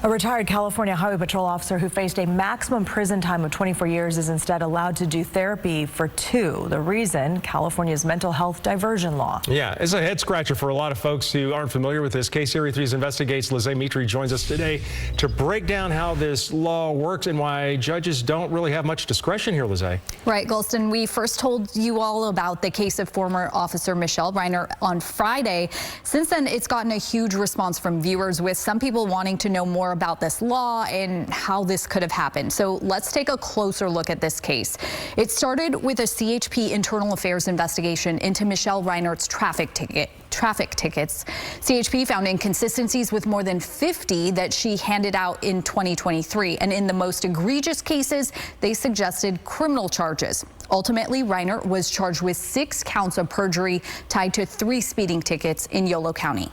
A retired California Highway Patrol officer who faced a maximum prison time of 24 years is instead allowed to do therapy for 2. The reason, California's mental health diversion law. Yeah, it's a head scratcher for a lot of folks who aren't familiar with this. KCRA 3's Investigates Lizzie Mitri joins us today to break down how this law works and why judges don't really have much discretion here, Lizzie. Right, Golston, we first told you all about the case of former officer Michelle Reinert on Friday. Since then, it's gotten a huge response from viewers, with some people wanting to know more about this law and how this could have happened. So let's take a closer look at this case. It started with a CHP internal affairs investigation into Michelle Reinert's traffic tickets. CHP found inconsistencies with more than 50 that she handed out in 2023. And in the most egregious cases, they suggested criminal charges. Ultimately, Reinert was charged with 6 counts of perjury tied to 3 speeding tickets in Yolo County.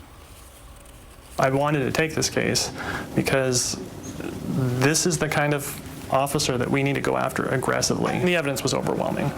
I wanted to take this case because this is the kind of officer that we need to go after aggressively. The evidence was overwhelming.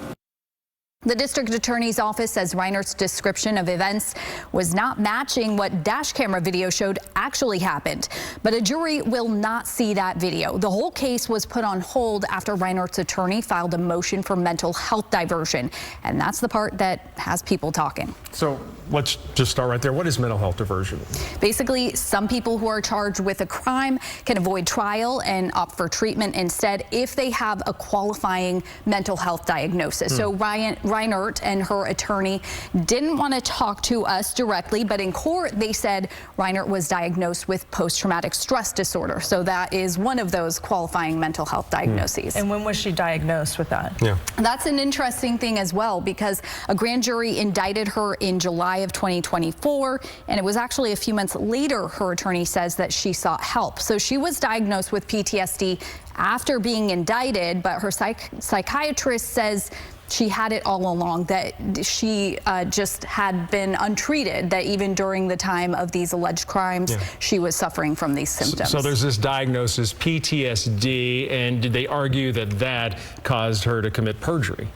The district attorney's office says Reinert's description of events was not matching what dash camera video showed actually happened. But a jury will not see that video. The whole case was put on hold after Reinert's attorney filed a motion for mental health diversion. And that's the part that has people talking. So let's just start right there. What is mental health diversion? Basically, some people who are charged with a crime can avoid trial and opt for treatment instead if they have a qualifying mental health diagnosis. So Reinert and her attorney didn't want to talk to us directly, but in court they said Reinert was diagnosed with post-traumatic stress disorder. So that is one of those qualifying mental health diagnoses. And when was she diagnosed with that? Yeah, that's an interesting thing as well, because a grand jury indicted her in July of 2024, and it was actually a few months later her attorney says that she sought help. So she was diagnosed with PTSD after being indicted, but her psychiatrist says she had it all along, that she just had been untreated, that even during the time of these alleged crimes, she was suffering from these symptoms. So there's this diagnosis, PTSD, and did they argue that that caused her to commit perjury?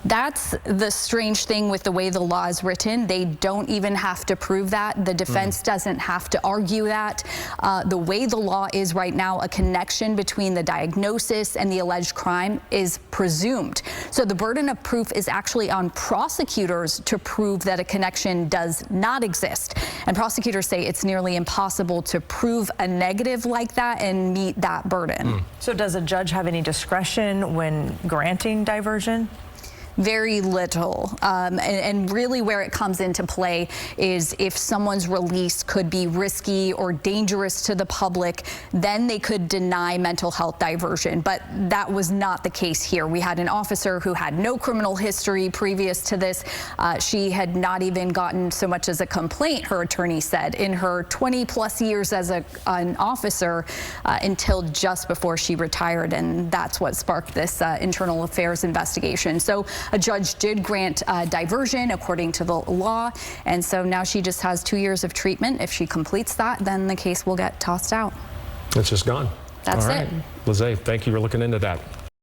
That's the strange thing with the way the law is written. They don't even have to prove that. The defense doesn't have to argue that. The way the law is right now, a connection between the diagnosis and the alleged crime is presumed. So the burden of proof is actually on prosecutors to prove that a connection does not exist. And prosecutors say it's nearly impossible to prove a negative like that and meet that burden. So does a judge have any discretion when granting diversion? Very little. And really where it comes into play is if someone's release could be risky or dangerous to the public, then they could deny mental health diversion. But that was not the case here. We had an officer who had no criminal history previous to this. She had not even gotten so much as a complaint, her attorney said, in her 20+ years as an officer until just before she retired. And that's what sparked this internal affairs investigation. So a judge did grant diversion according to the law, and so now she just has 2 years of treatment. If she completes that, then the case will get tossed out. It's just gone. That's it. Lizzie, thank you for looking into that.